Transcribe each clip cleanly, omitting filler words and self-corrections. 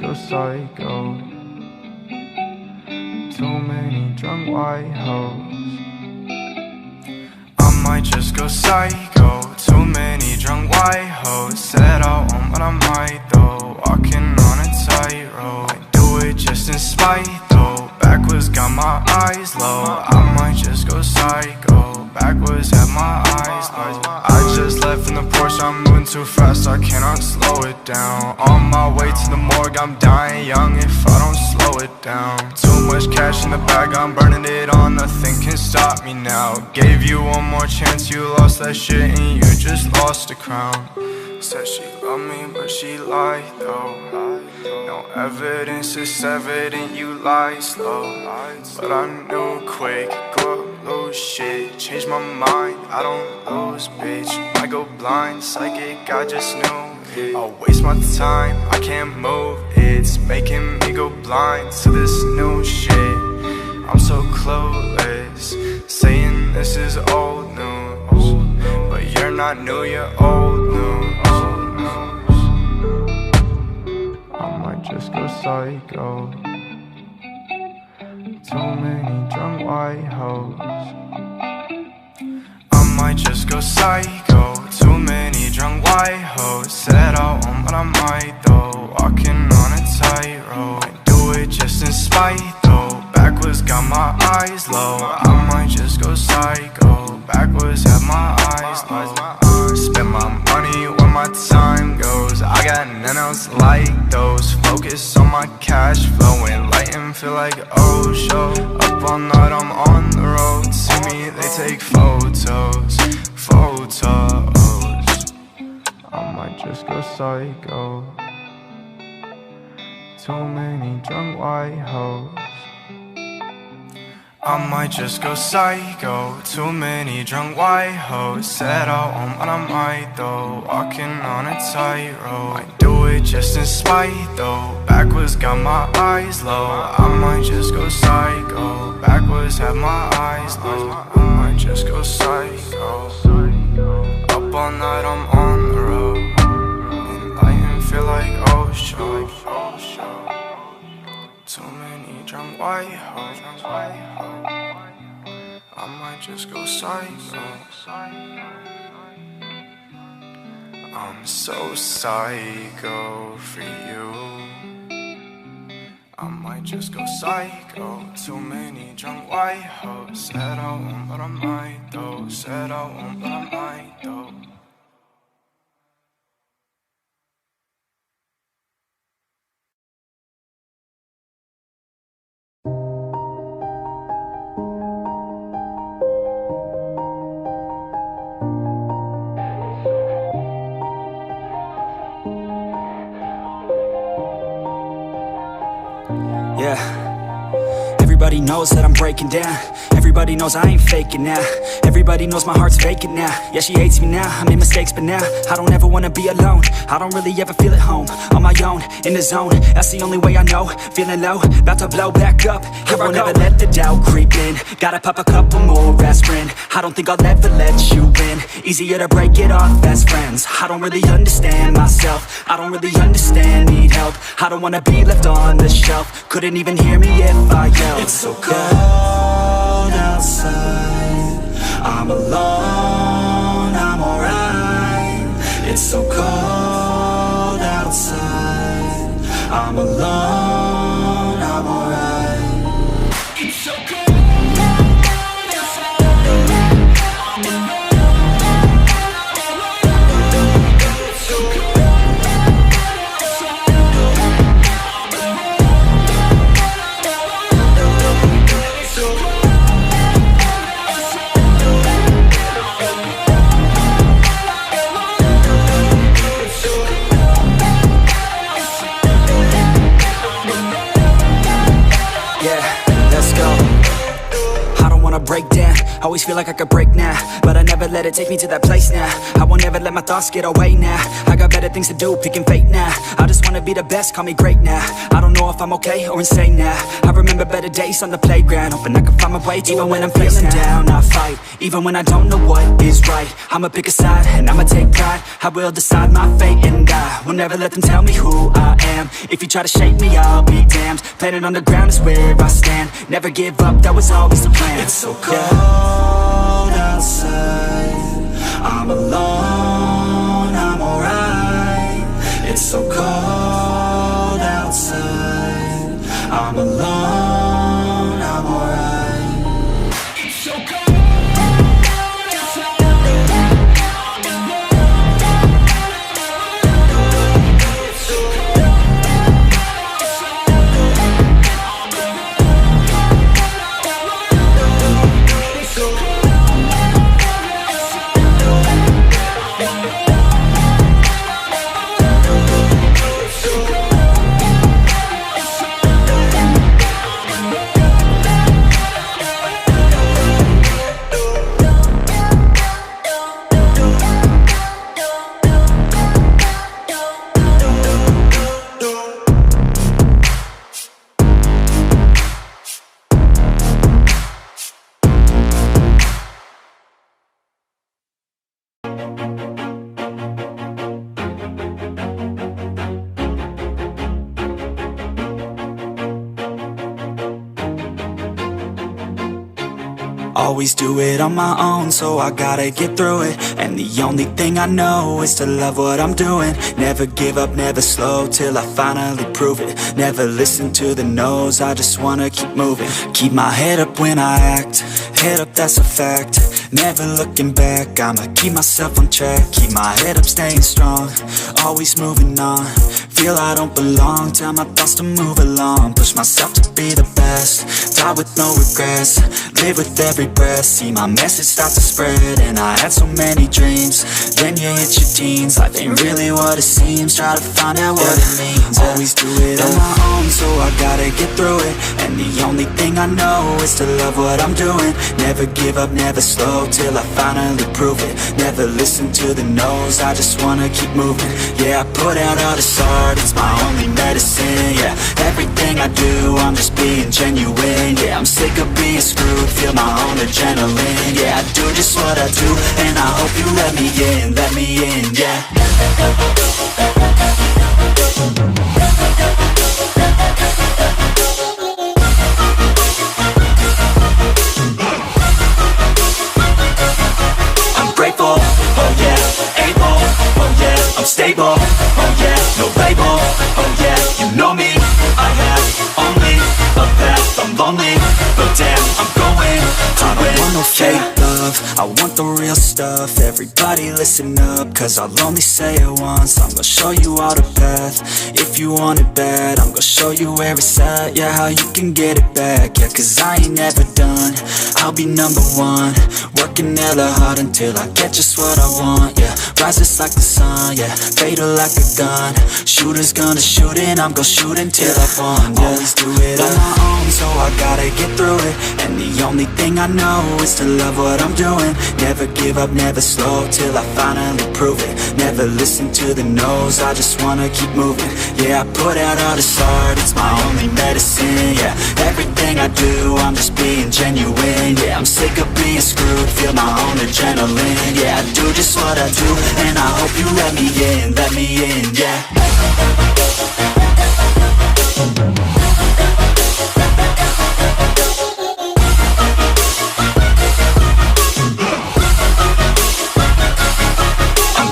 go psycho. Too many drunk white hoes. I might just go psycho. Too many drunk white hoes. Said I won't, but I might though. Walking on a tightrope. I do it just in spite though. Backwards got my eyes low. I might just go psycho. Backwards have my eyes low. I just left in the Porsche, I'm moving too fast, I cannot slow it down. On my way to the morgue, I'm dying young if I don't slow it down. Too much cash in the bag, I'm burning it all, nothing can stop me now. Gave you one more chance, you lost that shit and you just lost the crown. Said she loved me, but she lied though. No evidence, it's evident you lied slow. But I knew quick, go up, lose shit. Change my mind, I don't lose, bitch. I go blind, psychic, I just knew it. I'll waste my time, I can't move. It's making me go blind to this new shit. I'm so clueless, saying this is old news. But you're not new, you're old news. I might just go psycho. Too many drunk white hoes. I might just go psycho. Too many drunk white hoes. Said I won't, but I might though. Walking on a tightrope. I do it just in spite though. Backwards got my eyes low. I might just go psycho. Backwards have my eyes low. Spend my money when my time goes. I got none else like those. Focus on my cash flow. Enlightened, feel like oh show. Up all night, I'm on the road. See me, they take photos. I might just go psycho. Too many drunk white hoes. I might just go psycho. Too many drunk white hoes. Said I won't, but I might though. Walking on a tightrope. I do it just in spite though. Backwards got my eyes low. I might just go psycho. Backwards have my eyes low. I might just go psycho. Up all night, I'm on the road. Enlightened, feel like oh show. Too many drunk white hoes. I might just go psycho. I'm so psycho for you. I might just go psycho. Too many drunk white hoes. Said I won't, but I might though. Said I won't, but I might though. Yeah, everybody knows that I'm breaking down. Everybody knows I ain't faking now. Everybody knows my heart's vacant now. Yeah, she hates me now, I made mistakes but now I don't ever wanna be alone. I don't really ever feel at home. On my own, in the zone, that's the only way I know. Feeling low, about to blow back up. Here I won't ever let the doubt creep in. Gotta pop a couple more aspirin. I don't think I'll ever let you in. Easier to break it off best friends. I don't really understand myself. I don't really understand, need help. I don't wanna be left on the shelf. Couldn't even hear me if I yelled. It's so cold outside, I'm alone, I'm alright. It's so cold outside, I'm alone, I'm alright. It's so cold. Break down, Always feel like I could break now, but I never let it take me to that place now. I won't ever let my thoughts get away now. I got better things to do, picking fate now. I just wanna be the best, call me great now. I don't know if I'm okay or insane now. I remember better days on the playground, hoping I can find my way even when I'm feeling down. I fight, even when I don't know what is right. I'ma pick a side, and I'ma take pride. I will decide my fate, and I will never let them tell me who I am. If you try to shake me, I'll be damned. Planet on the ground is where I stand. Never give up, that was always the plan. It's so cold outside, I'm alone, I'm alright. It's so cold outside, I'm alone, I'm alright. It's so cold. Always do it on my own, so I gotta get through it. And the only thing I know is to love what I'm doing. Never give up, never slow, till I finally prove it. Never listen to the no's, I just wanna keep moving. Keep my head up when I act, head up, that's a fact. Never looking back, I'ma keep myself on track. Keep my head up, staying strong, always moving on. Feel I don't belong, tell my thoughts to move along. Push myself to be the best, die with no regrets. Live with every breath, see my message start to spread. And I had so many dreams, then you hit your teens. Life ain't really what it seems, try to find out what it means. Always do it on my own, so I gotta get through it. And the only thing I know is to love what I'm doing. Never give up, never slow, till I finally prove it. Never listen to the no's, I just wanna keep moving. Yeah, I put out all this art, it's my only medicine. Yeah, everything I do, I'm just being genuine. Yeah, I'm sick of being screwed, feel my own adrenaline. Yeah, I do just what I do, and I hope you let me in, yeah. I'm grateful, oh yeah, able, oh yeah, I'm stable, oh yeah, no label, oh yeah, you know me, I have only a path, I'm lonely, but damn, I'm going to win. I don't want no fake love, I want the real stuff. Everybody listen up, cause I'll only say it once. I'm gonna show you all the path, if you want it bad. I'm gonna show you where it's at, yeah, how you can get it back. Yeah, cause I ain't never done, I'll be number one. Working hella hard until I get just what I want, yeah. Rises like the sun, yeah, fatal like a gun. Shooter's gonna shoot and I'm gonna shoot until I won, yeah. Always do it on my own, so I gotta get through it. And the only thing I know is to love what I'm doing. Never give up, never slow, till I finally prove it. Never listen to the no's, I just wanna keep moving. Yeah, I put out all this art, it's my only medicine. Yeah, everything I do, I'm just being genuine. Yeah, I'm sick of being screwed, feel my own adrenaline. Yeah, I do just what I do, and I hope you let me in, yeah.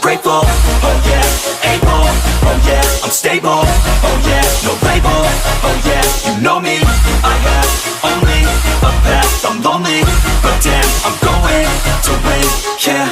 Grateful, oh yeah, able, oh yeah, I'm stable, oh yeah, no label, oh yeah, you know me, I have only a path, I'm lonely, but damn, I'm going to win, yeah.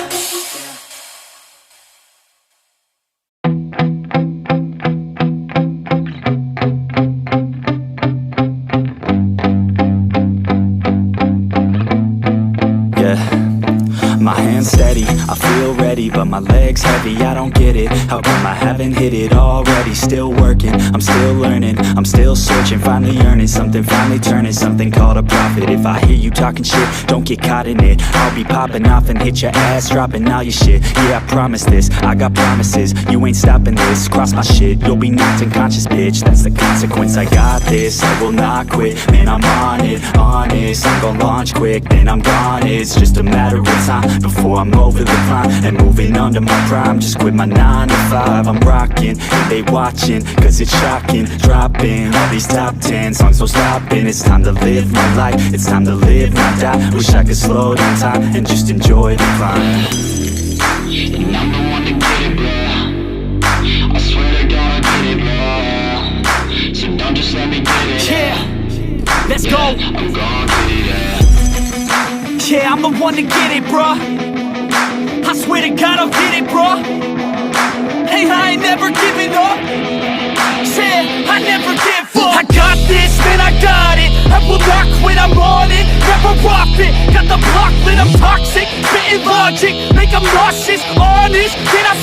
My my hands steady, I feel ready, but my legs heavy, I don't get it. How come I haven't hit it already? Still working, I'm still learning, I'm still searching, finally earning something, finally turning something called a profit. If I hear you talking shit, don't get caught in it. I'll be popping off and hit your ass, dropping all your shit. Yeah, I promise this, I got promises, you ain't stopping this. Cross my shit, you'll be knocked unconscious, bitch. That's the consequence, I got this, I will not quit. Man, I'm on it, honest, I'm gon' launch quick, then I'm gone. It's just a matter of time before I'm over the climb and moving under my prime. Just quit my 9 to 5, I'm rocking, and they watching, cause it's shocking. Dropping all these top 10 songs, so stopping. It's time to live my life, it's time to live, not die. Wish I could slow down time and just enjoy the climb. And I'm the one to get it, bro. I swear to God I get it, bro. So don't just let me get it. Yeah, let's go. I'm gon' get it, yeah. Yeah, I'm the one to get it, bruh. I swear to God I'll get it, bruh. Hey, I ain't never giving up. Yeah, I never give up. I got this, man, I got it. I will not quit, I'm on it. Never off it. Got the block lit, I'm toxic. Spitting logic, make them nauseous. Honest, can I